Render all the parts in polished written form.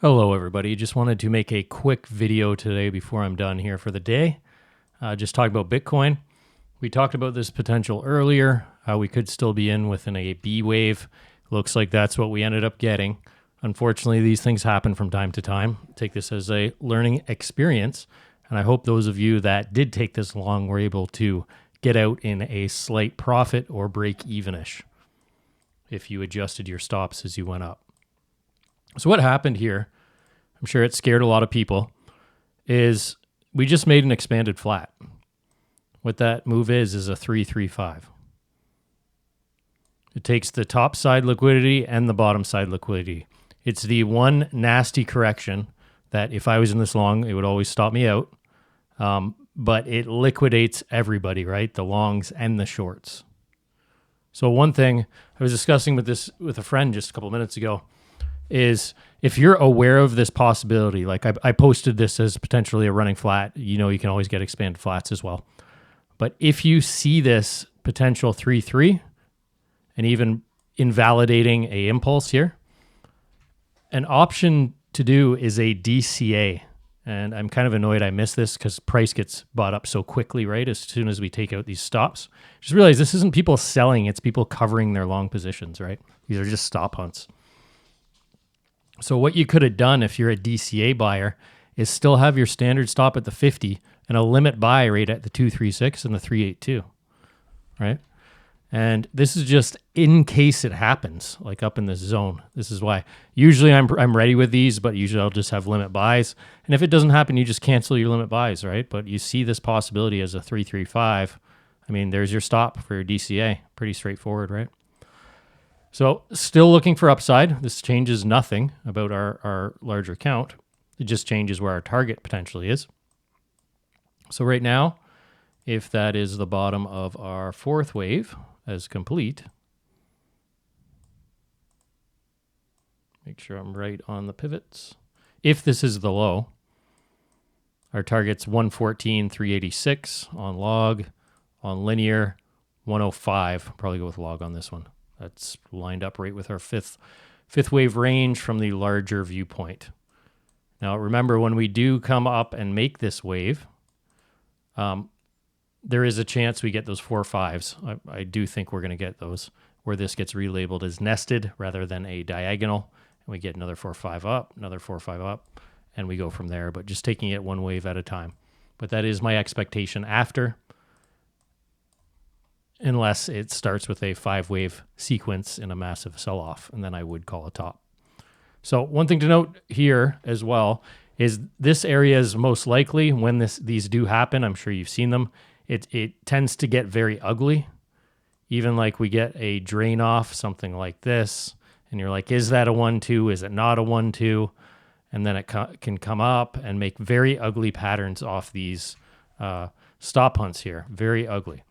Hello, everybody. Just wanted to make a quick video today before I'm done here for the day. Just talking about Bitcoin. We talked about this potential earlier, how we could still be in within a B wave. Looks like that's what we ended up getting. Unfortunately, these things happen from time to time. Take this as a learning experience. And I hope those of you that did take this long were able to get out in a slight profit or break evenish if you adjusted your stops as you went up. So what happened here, I'm sure it scared a lot of people, is we just made an expanded flat. What that move is a 335. It takes the top side liquidity and the bottom side liquidity. It's the one nasty correction that if I was in this long, it would always stop me out. But it liquidates everybody, right? The longs and the shorts. So one thing I was discussing with a friend just a couple of minutes ago is if you're aware of this possibility, like I posted this as potentially a running flat, you can always get expanded flats as well. But if you see this potential 3-3 and even invalidating a impulse here, an option to do is a DCA. And I'm kind of annoyed I missed this because price gets bought up so quickly, right? As soon as we take out these stops. Just realize this isn't people selling, it's people covering their long positions, right? These are just stop hunts. So what you could have done if you're a DCA buyer is still have your standard stop at the 50 and a limit buy rate at the 236 and the 382, right? And this is just in case it happens, like up in this zone. This is why usually I'm ready with these, but usually I'll just have limit buys. And if it doesn't happen, you just cancel your limit buys, right? But you see this possibility as a 335. I mean, there's your stop for your DCA. Pretty straightforward, right? So still looking for upside. This changes nothing about our larger count. It just changes where our target potentially is. So right now, if that is the bottom of our fourth wave as complete, make sure I'm right on the pivots. If this is the low, our target's 114,386 on log, on linear, 105. Probably go with log on this one. That's lined up right with our fifth wave range from the larger viewpoint. Now, remember, when we do come up and make this wave, there is a chance we get those 4-5s. I do think we're going to get those, where this gets relabeled as nested rather than a diagonal. And we get another 4-5 up, another 4-5 up, and we go from there. But just taking it one wave at a time. But that is my expectation after, unless it starts with a 5-wave sequence in a massive sell-off, and then I would call a top. So one thing to note here as well is this area is most likely when these do happen. I'm sure you've seen them. It tends to get very ugly. Even like we get a drain off, something like this, and you're like, is that a 1-2? Is it not a 1-2? And then it can come up and make very ugly patterns off these stop hunts here. Very ugly.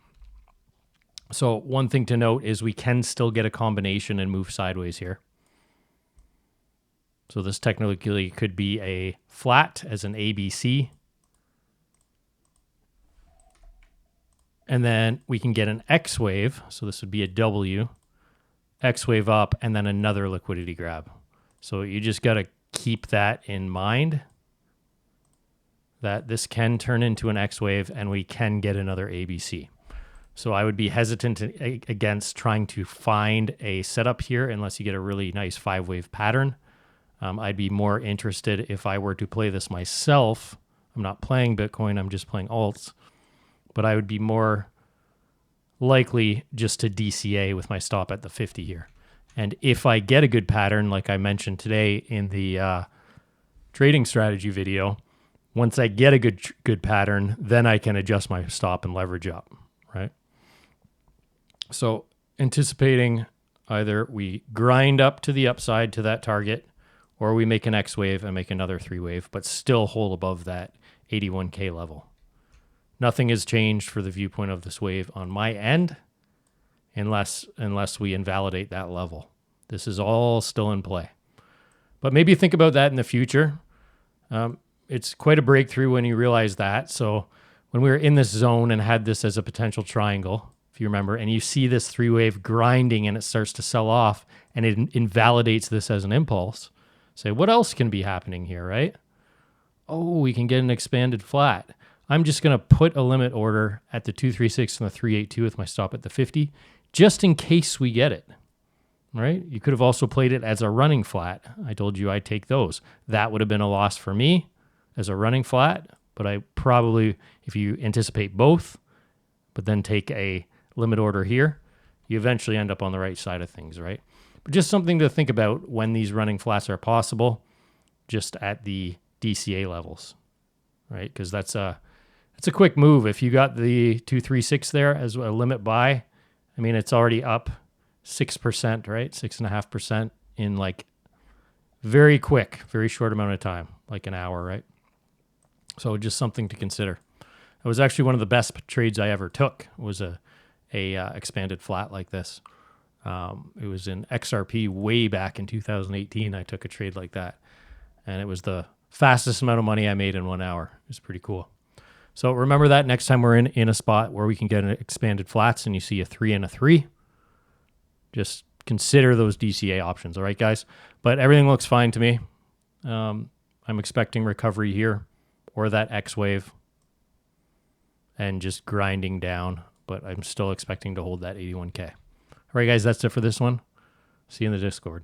So one thing to note is we can still get a combination and move sideways here. So this technically could be a flat as an ABC. And then we can get an X wave. So this would be a W, X wave up, and then another liquidity grab. So you just got to keep that in mind, that this can turn into an X wave and we can get another ABC. So I would be hesitant against trying to find a setup here unless you get a really nice 5-wave pattern. I'd be more interested if I were to play this myself. I'm not playing Bitcoin, I'm just playing alts. But I would be more likely just to DCA with my stop at the 50 here. And if I get a good pattern, like I mentioned today in the trading strategy video, once I get a good pattern, then I can adjust my stop and leverage up, right? So anticipating either we grind up to the upside to that target, or we make an X wave and make another 3-wave, but still hold above that 81K level. Nothing has changed for the viewpoint of this wave on my end, unless we invalidate that level. This is all still in play. But maybe think about that in the future. It's quite a breakthrough when you realize that. So when we were in this zone and had this as a potential triangle, if you remember, and you see this 3-wave grinding and it starts to sell off and it invalidates this as an impulse, Say, what else can be happening here, right? Oh, we can get an expanded flat. I'm just going to put a limit order at the 236 and the 382 with my stop at the 50, just in case we get it, right? You could have also played it as a running flat. I told you I'd take those. That would have been a loss for me as a running flat, but I probably, if you anticipate both, but then take a limit order here, you eventually end up on the right side of things, right? But just something to think about when these running flats are possible, just at the DCA levels, right? Because that's a quick move. If you got the 236 there as a limit buy, I mean, it's already up 6%, right? 6.5% in like very quick, very short amount of time, like an hour, right? So just something to consider. It was actually one of the best trades I ever took. Was a expanded flat like this. It was in XRP way back in 2018. I took a trade like that, and it was the fastest amount of money I made in 1 hour. It was pretty cool. So remember that next time we're in a spot where we can get an expanded flats and you see a 3 and a 3, just consider those DCA options. All right, guys. But everything looks fine to me. I'm expecting recovery here or that X wave and just grinding down, but I'm still expecting to hold that 81K. All right, guys, that's it for this one. See you in the Discord.